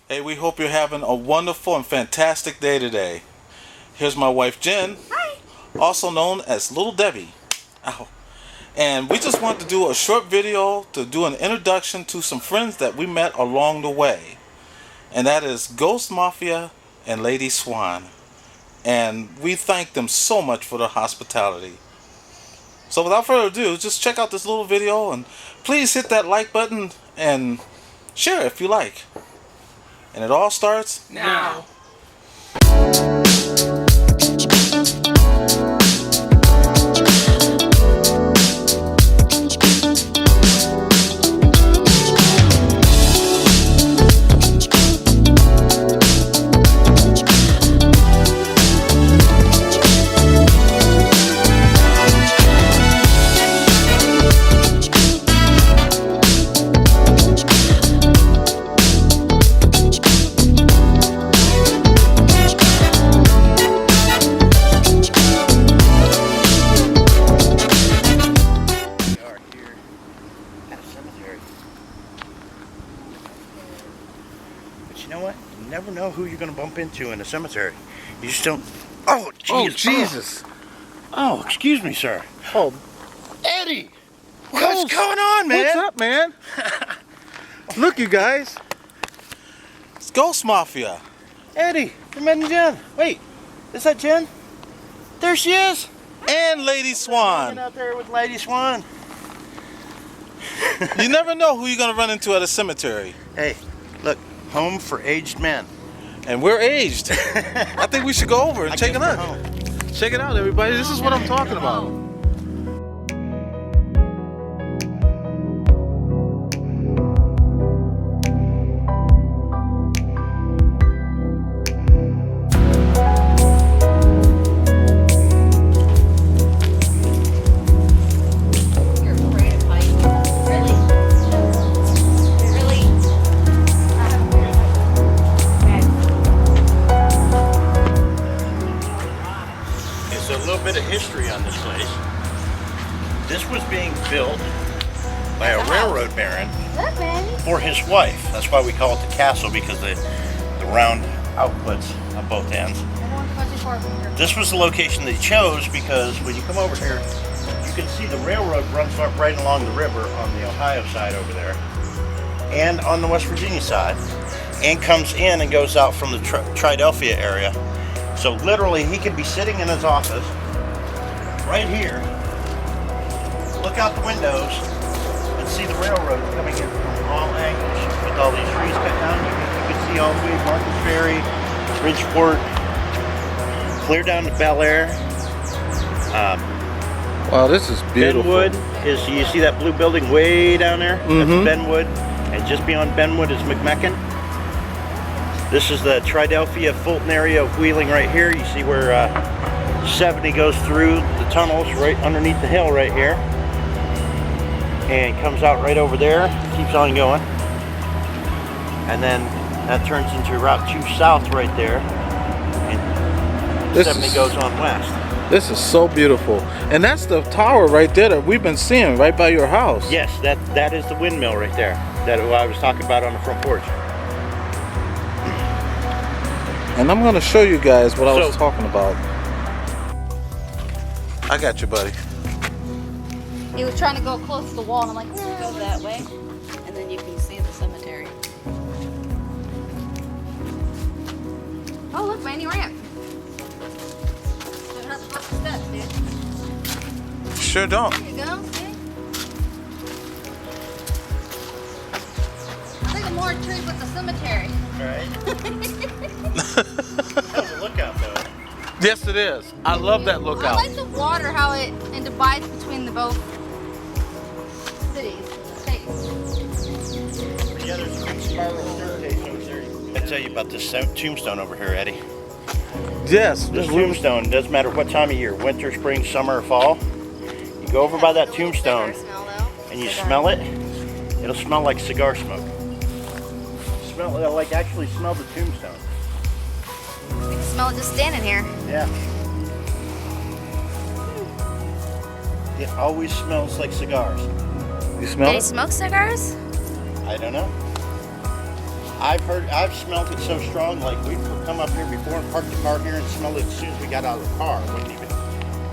Hey, we hope you're having a wonderful and fantastic day today. Here's my wife Jen, Hi. also known as Little Debbie. Ow. And we just want to do a short video to do an introduction to some friends that we met along the way. And that is Ghost Mafia and Lady Swann. And we thank them so much for their hospitality. So without further ado, just check out this little video and please hit that like button and share it if you like. And it all starts Now. You know what? You never know who you're going to bump into in a cemetery. You just don't. Oh, geez. Oh, Jesus. Oh, excuse me, sir. Oh, Eddie! What's going on, man? what's up, man? Look, you guys. It's Ghost Mafia. Eddie, you're meeting Jen. Wait, is that Jen? There she is. And Lady Hanging Swann. out there with Lady Swann. You never know who you're going to run into at a cemetery. Hey, look, home for aged men. And we're aged. I think we should go over and check it out. Check it out, everybody. This is what I'm talking about. Bit of history on this place. This was being built by a railroad baron for his wife. That's why we call it the castle, because the round outputs on both ends. This was the location that he chose because when you come over here, you can see the railroad runs up right along the river on the Ohio side over there, and on the West Virginia side, and comes in and goes out from the Philadelphia area. So literally, he could be sitting in his office right here, look out the windows, and see the railroad coming in from all angles with all these trees cut down. You can see all the way Martha's Ferry, Bridgeport, clear down to Bel Air. Wow, this is beautiful. Benwood is, you see that blue building way down there? Mm-hmm. That's Benwood, and just beyond Benwood is McMecken. This is the Philadelphia Fulton area of Wheeling right here. You see where 70 goes through the tunnels right underneath the hill right here, and comes out right over there, keeps on going, and then that turns into Route 2 South right there, and 70 goes on west. This is so beautiful. And that's the tower right there that we've been seeing right by your house. Yes, that is the windmill right there that I was talking about on the front porch. And I'm going to show you guys what I was talking about. I got you, buddy. He was trying to go close to the wall, and I'm like, go that way, and then you can see the cemetery. Oh, look, Manny ramp. Don't have to walk the steps, dude. Sure don't. There you go, see? I think I'm more intrigued with the cemetery. Right. How's the lookout though? Yes, it is. I love that I lookout. like the water, how it divides between the both cities, states. Yeah, there's a big spiral staircase over there. I tell you about this tombstone over here, Eddie. Yes. This tombstone doesn't matter what time of year, winter, spring, summer, or fall. You go over by that tombstone and you smell it. It'll smell like cigar smoke. Actually smell the tombstone. You can smell it just standing here. Yeah. It always smells like cigars. You smell Did he it? smoke cigars? I don't know. I've smelled it so strong, like we've come up here before and parked the car here and smelled it as soon as we got out of the car. It wasn't even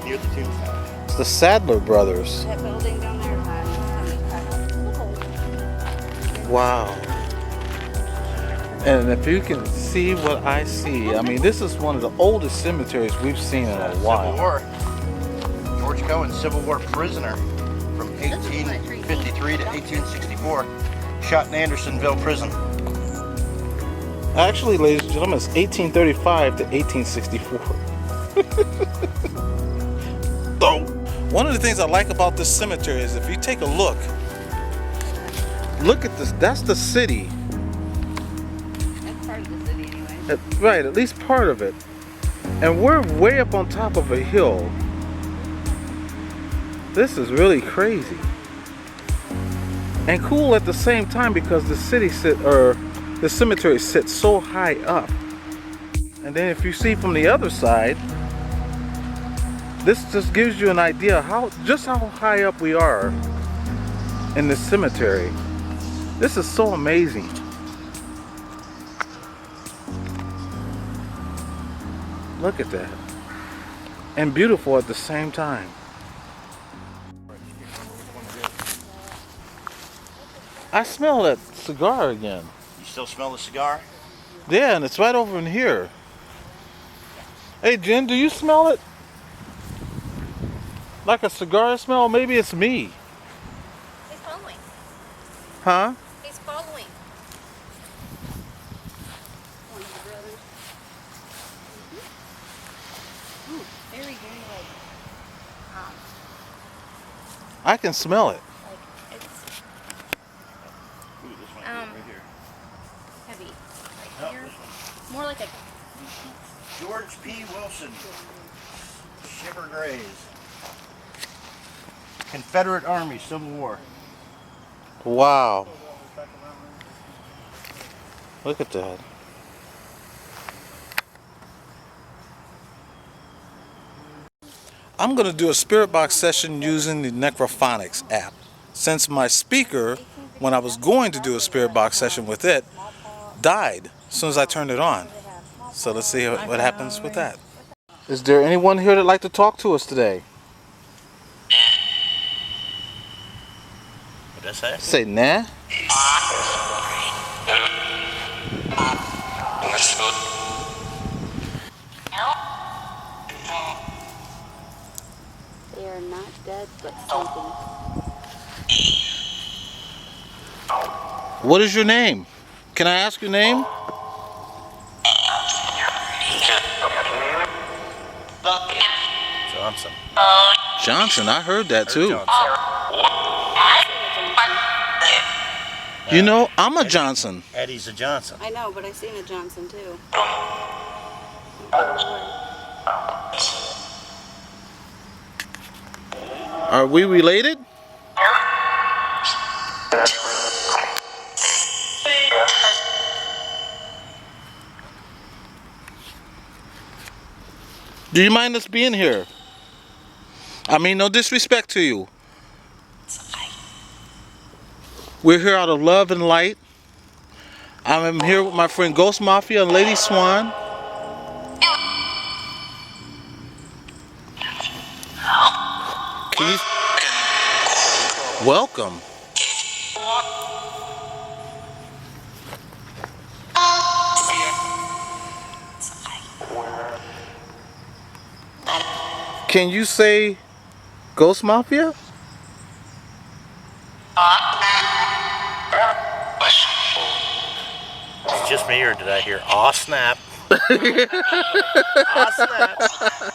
near the tombstone. It's the Sadler brothers. That building down there. Wow. And if you can see what I see, I mean, this is one of the oldest cemeteries we've seen in a while. Civil War. George Cohen, Civil War prisoner from 1853 to 1864, shot in Andersonville prison. Actually, ladies and gentlemen, it's 1835 to 1864. So, one of the things I like about this cemetery is if you take a look at this, that's the city. That's part of the city anyway. Right, at least part of it. And we're way up on top of a hill. This is really crazy. And cool at the same time because the cemetery sits so high up. And then if you see from the other side, this just gives you an idea just how high up we are in this cemetery. This is so amazing. Look at that. And beautiful at the same time. I smell that cigar again. You still smell the cigar? Yeah, and it's right over in here. Hey, Jen, do you smell it? Like a cigar smell? Maybe it's me. He's following. Huh? He's following. One of the brothers. Ooh, very, very like, I can smell it. it's Ooh, this might be right here. heavy. Like No, here. this one. More like a, George P. Wilson, Shiver Grays. Confederate Army, Civil War. Wow. Look at that. I'm going to do a spirit box session using the Necrophonics app. Since my speaker, when I was going to do a spirit box session with it, died as soon as I turned it on. So let's see what happens with that. Is there anyone here that'd like to talk to us today? What'd I say? Say nah. they are not dead, but sleeping. What is your name? Can I ask your name? Johnson. Johnson, I heard that too. Johnson. You know, I'm a Johnson. Eddie's a Johnson. I know, but I seen a Johnson too. Are we related? Do you mind us being here? I mean, no disrespect to you. We're here out of love and light. I'm here with my friend Ghost Mafia and Lady Swann. Can you... Welcome. Can you say Ghost Mafia? It's just me, or did I hear aw snap? Aw snap.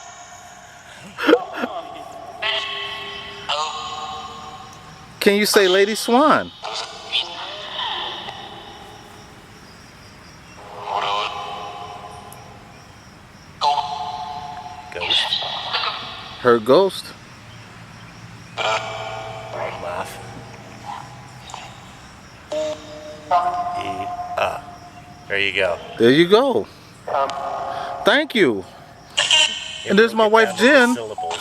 Can you say Lady Swann? Ghost. Her ghost. Laugh. There you go. There you go. Thank you. And there's my wife Jenn. Syllables.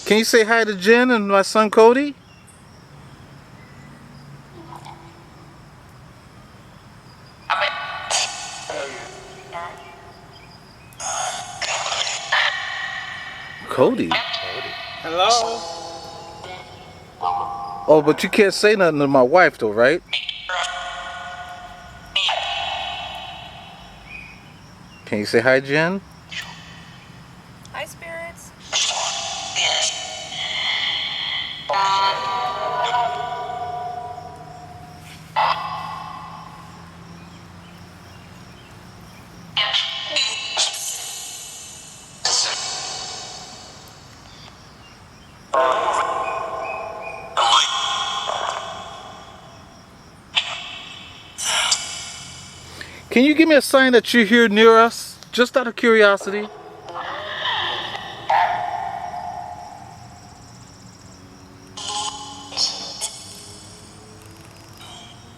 Can you say hi to Jen and my son Cody? Cody. Hello? Oh, but you can't say nothing to my wife though, right? Can you say hi, Jen? Hi, spirits. Can you give me a sign that you're here near us? Just out of curiosity.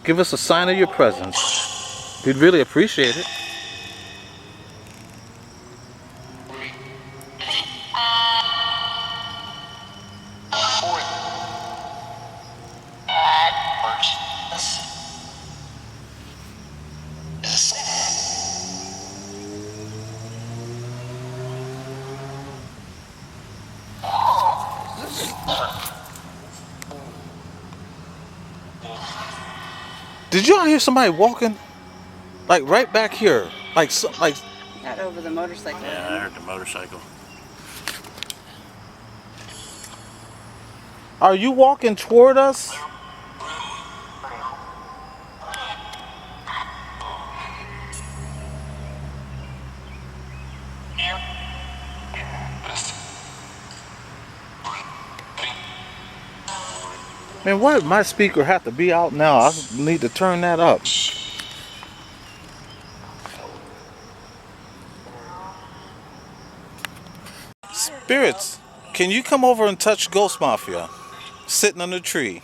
Give us a sign of your presence. We'd really appreciate it. Did y'all hear somebody walking? Like right back here. Like Not over the motorcycle. Yeah, I heard the motorcycle. Are you walking toward us? Man, why did my speaker have to be out now? I need to turn that up. Spirits, can you come over and touch Ghost Mafia? Sitting on the tree.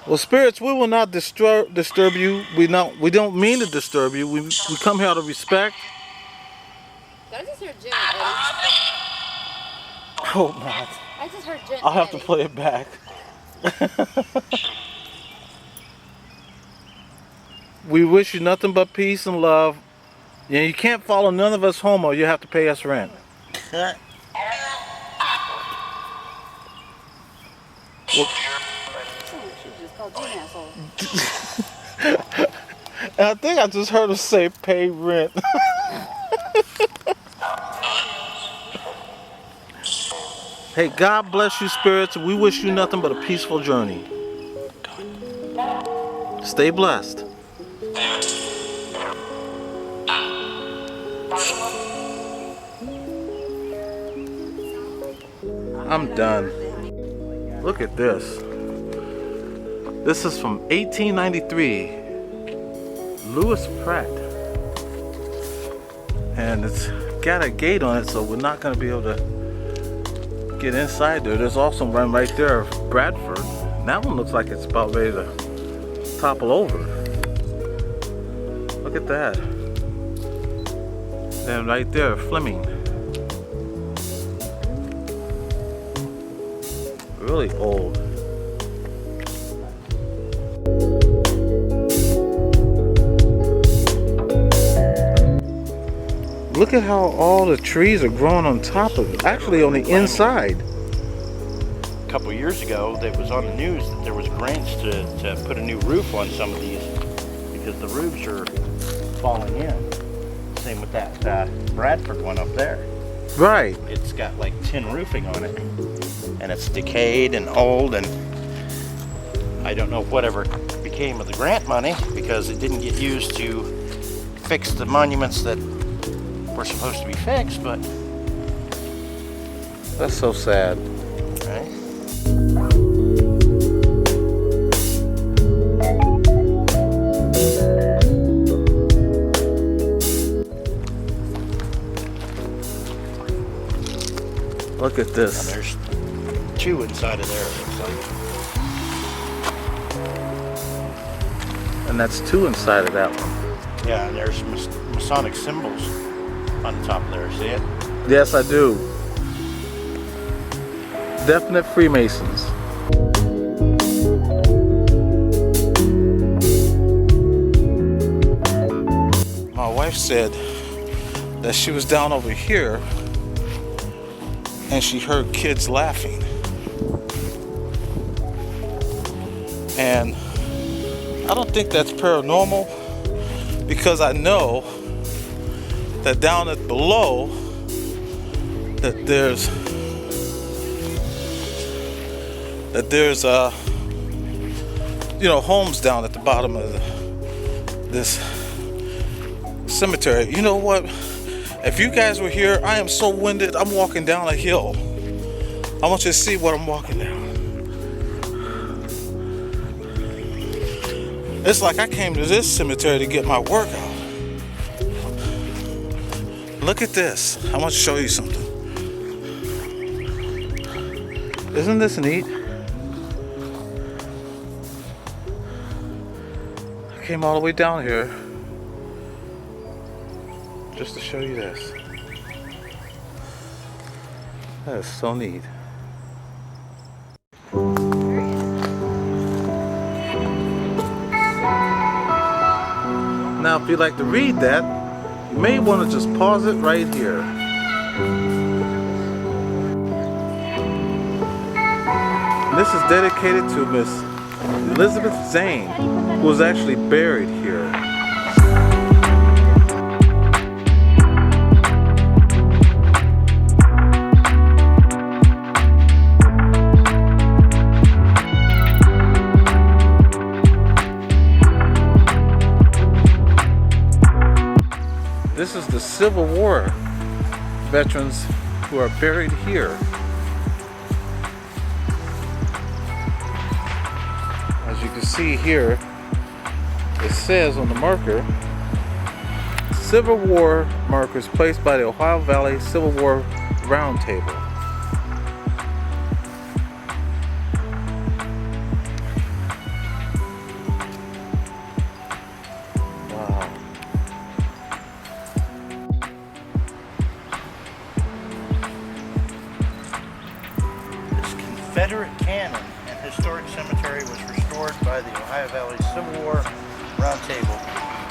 Well, spirits, we will not disturb you. We don't mean to disturb you. We come here out of respect. I just heard Jenn. Oh my! I just heard Jenn. I'll have to play it back. We wish you nothing but peace and love. And you can't follow none of us home or you have to pay us rent. Well, and I think I just heard her say pay rent. Hey, God bless you, spirits. We wish you nothing but a peaceful journey. Stay blessed. I'm done. Look at this. This is from 1893. Louis Pratt. And it's got a gate on it, so we're not going to be able to get inside there. There's also one right there, Bradford. And that one looks like it's about ready to topple over. Look at that. Then right there, Fleming. Really old. Look at how all the trees are growing on top of it. Actually on the inside. A couple years ago, it was on the news that there was grants to put a new roof on some of these because the roofs are falling in. Same with that Bradford one up there. Right. It's got like tin roofing on it. And it's decayed and old, and I don't know whatever became of the grant money because it didn't get used to fix the monuments that were supposed to be fixed, but that's so sad. Right? Look at this. And there's two inside of there, it looks like. And that's two inside of that one. Yeah, and there's Masonic symbols on the top of there. See it? Yes, I do. Definite Freemasons. My wife said that she was down over here and she heard kids laughing. And I don't think that's paranormal, because I know that down at below that there's homes down at the bottom of this cemetery. You know what? If you guys were here, I am so winded. I'm walking down a hill. I want you to see what I'm walking down. It's like I came to this cemetery to get my workout. Look at this. I want to show you something. Isn't this neat? I came all the way down here just to show you this. That is so neat. Now, if you'd like to read that, you may want to just pause it right here. And this is dedicated to Miss Elizabeth Zane, who was actually buried here. This is the Civil War veterans who are buried here. As you can see here, it says on the marker, Civil War markers placed by the Ohio Valley Civil War Roundtable. Confederate cannon and historic cemetery was restored by the Ohio Valley Civil War Roundtable,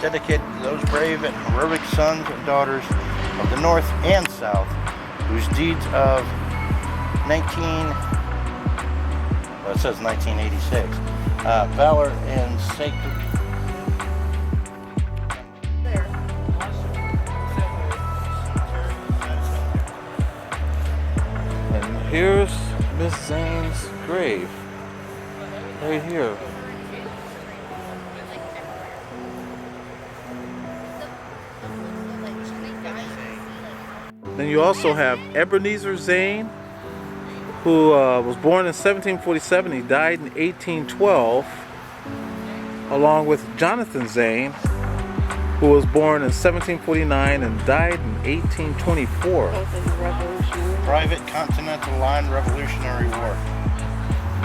dedicated to those brave and heroic sons and daughters of the North and South, whose deeds of 1986, valor and sacred. And here's Miss Zane's grave, right here. Then you also have Ebenezer Zane, who was born in 1747. He died in 1812, along with Jonathan Zane, who was born in 1749 and died in 1824. Both in the Revolutionary. Private Continental Line Revolutionary War.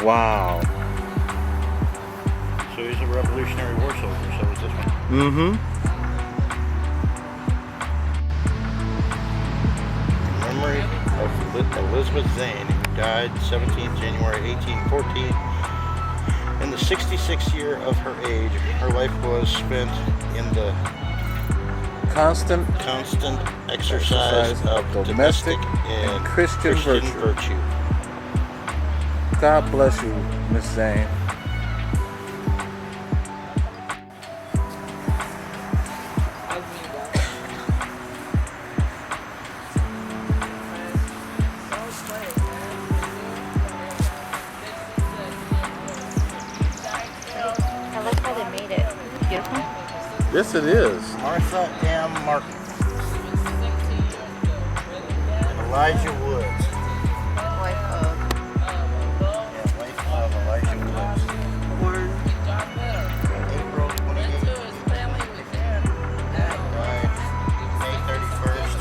Wow. So he's a Revolutionary War soldier, so is this one. Mm-hmm. In memory of Elizabeth Zane, who died 17th January 1814. In the 66th year of her age, her life was spent in the Constant exercise of domestic and Christian virtue. God bless you, Miss Zane. I like how they made it. Beautiful. Yes, it is. Martha M. Martin. Elijah Woods. Wife of. Yeah, wife of Elijah Woods. Born. April 28th. Died May 31st,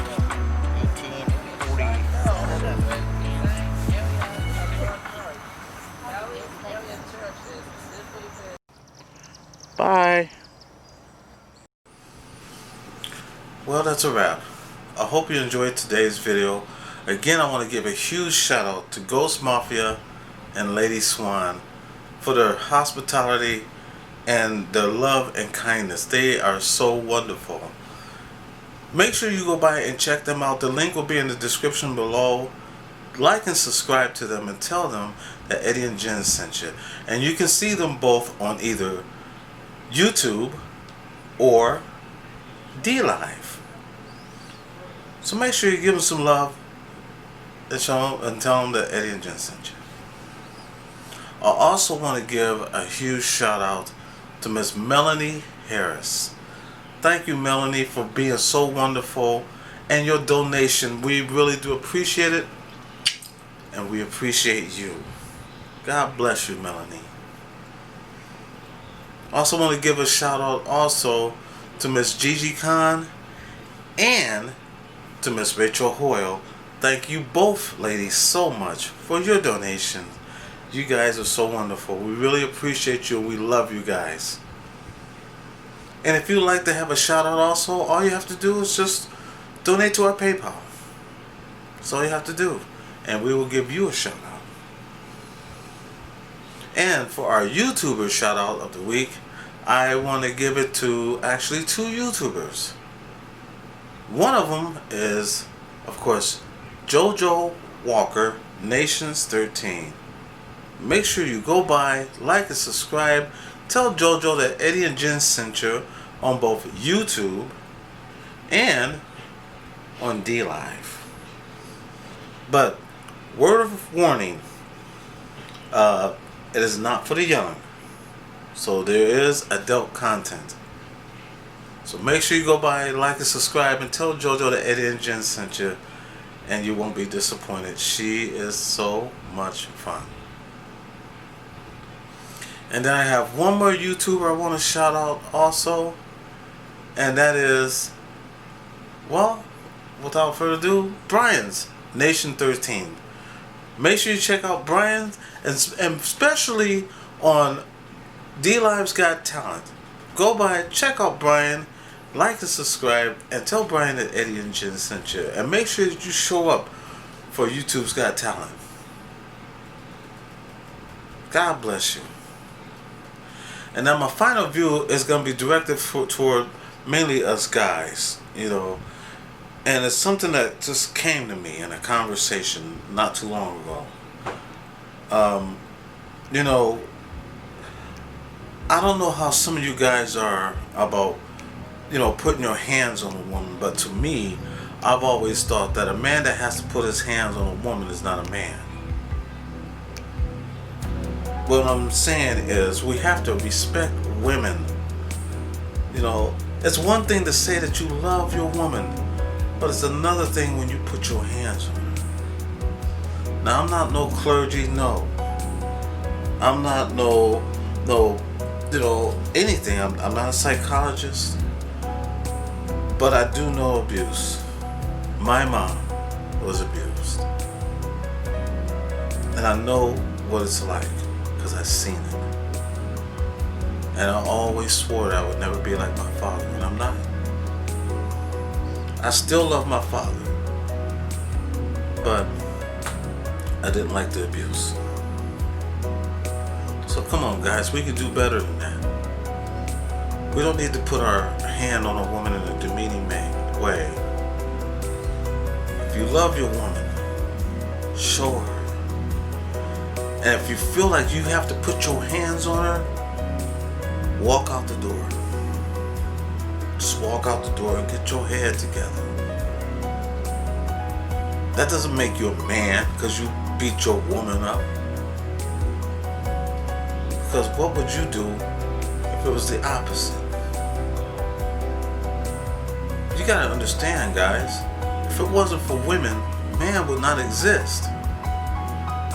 1847. Bye. Well, that's a wrap. I hope you enjoyed today's video. Again, I want to give a huge shout out to Ghost Mafia and Lady Swann for their hospitality and their love and kindness. They are so wonderful. Make sure you go by and check them out. The link will be in the description below. Like and subscribe to them and tell them that Eddie and Jenn sent you. And you can see them both on either YouTube or DLive. So make sure you give them some love and show them and tell them that Eddie and Jenn sent you. I also want to give a huge shout out to Miss Melanie Harris. Thank you, Melanie, for being so wonderful, and your donation. We really do appreciate it, and we appreciate you. God bless you, Melanie. I also want to give a shout out also to Miss Gigi Khan and to Miss Rachel Hoyle. Thank you both, ladies, so much for your donation. You guys are so wonderful. We really appreciate you. We love you guys. And if you'd like to have a shout out also, all you have to do is just donate to our PayPal. That's all you have to do. And we will give you a shout out. And for our YouTuber shout out of the week, I want to give it to actually 2 YouTubers. One of them is, of course, JoJo Walker Nations 13. Make sure you go by, like and subscribe. Tell JoJo that Eddie and Jenn sent you on both YouTube and on DLive. But word of warning, it is not for the young. So there is adult content. So make sure you go by, like and subscribe, and tell JoJo that Eddie and Jenn sent you, and you won't be disappointed. She is so much fun. And then I have one more YouTuber I want to shout out also, and that is, well, without further ado, Brian's Nation 13. Make sure you check out Brian's, and especially on DLive's Got Talent. Go by, check out Brian, like and subscribe, and tell Brian that Eddie and Jenn sent you. And make sure that you show up for YouTube's Got Talent. God bless you. And now my final view is going to be directed toward mainly us guys, you know. And it's something that just came to me in a conversation not too long ago. You know, I don't know how some of you guys are about, you know, putting your hands on a woman, but to me, I've always thought that a man that has to put his hands on a woman is not a man. What I'm saying is we have to respect women. You know, it's one thing to say that you love your woman, but it's another thing when you put your hands on her. Now, I'm not no clergy, no. I'm not no, you know, anything. I'm not a psychologist, but I do know abuse. My mom was abused, and I know what it's like because I've seen it. And I always swore that I would never be like my father, and I'm not. I still love my father, but I didn't like the abuse. So come on, guys, we can do better than that. We don't need to put our hand on a woman in a demeaning way. If you love your woman, show her. And if you feel like you have to put your hands on her, walk out the door. Just walk out the door and get your head together. That doesn't make you a man because you beat your woman up. Because what would you do if it was the opposite? You gotta understand, guys, if it wasn't for women, man would not exist.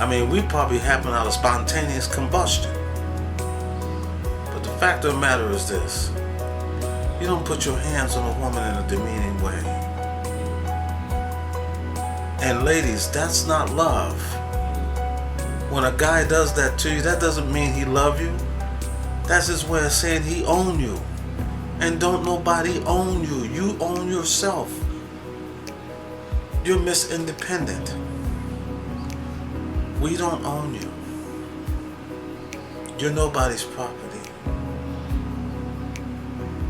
I mean, we'd probably happen out of spontaneous combustion. But the fact of the matter is this: you don't put your hands on a woman in a demeaning way. And ladies, that's not love. When a guy does that to you, that doesn't mean he love you. That's his way of saying he own you. And don't nobody own you. You own yourself. You're Miss Independent. We don't own you. You're nobody's property.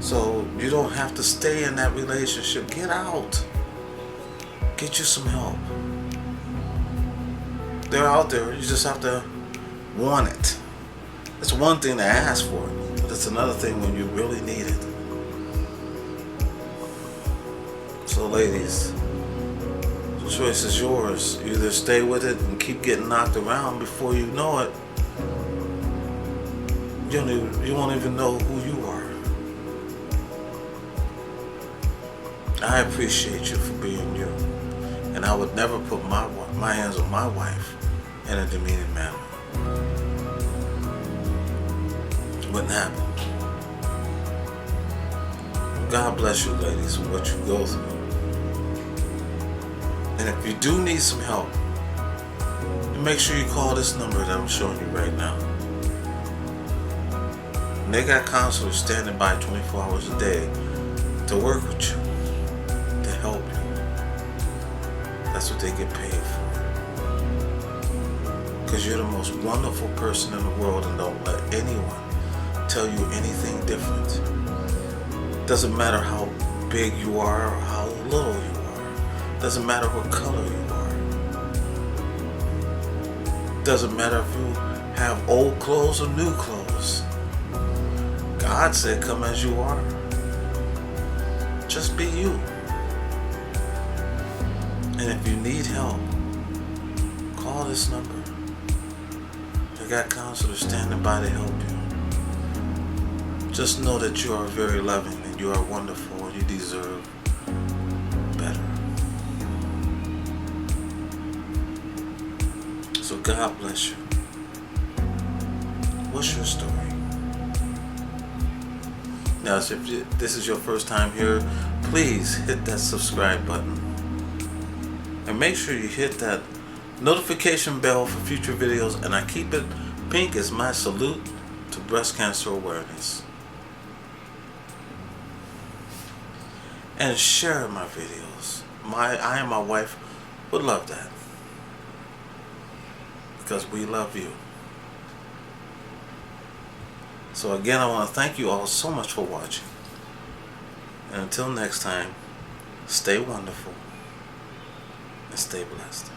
So you don't have to stay in that relationship. Get out. Get you some help. They're out there. You just have to want it. It's one thing to ask for it, but it's another thing when you really need it. So ladies, the choice is yours. You either stay with it and keep getting knocked around. Before you know it, you won't even know who you are. I appreciate you for being you, and I would never put my hands on my wife in a demeaning manner. Wouldn't happen. God bless you, ladies, for what you go through. And if you do need some help, make sure you call this number that I'm showing you right now. And they got counselors standing by 24 hours a day to work with you, to help you. That's what they get paid for. Because you're the most wonderful person in the world, and don't let anyone tell you anything different. Doesn't matter how big you are or how little you are. Doesn't matter what color you are. Doesn't matter if you have old clothes or new clothes. God said, come as you are. Just be you. And if you need help, call this number. They got counselors standing by to help you. Just know that you are very loving and you are wonderful and you deserve better. So God bless you. What's your story? Now, if this is your first time here, please hit that subscribe button. And make sure you hit that notification bell for future videos. And I keep it pink as my salute to breast cancer awareness. And share my videos. I and my wife would love that. Because we love you. So again, I want to thank you all so much for watching. And until next time, stay wonderful and stay blessed.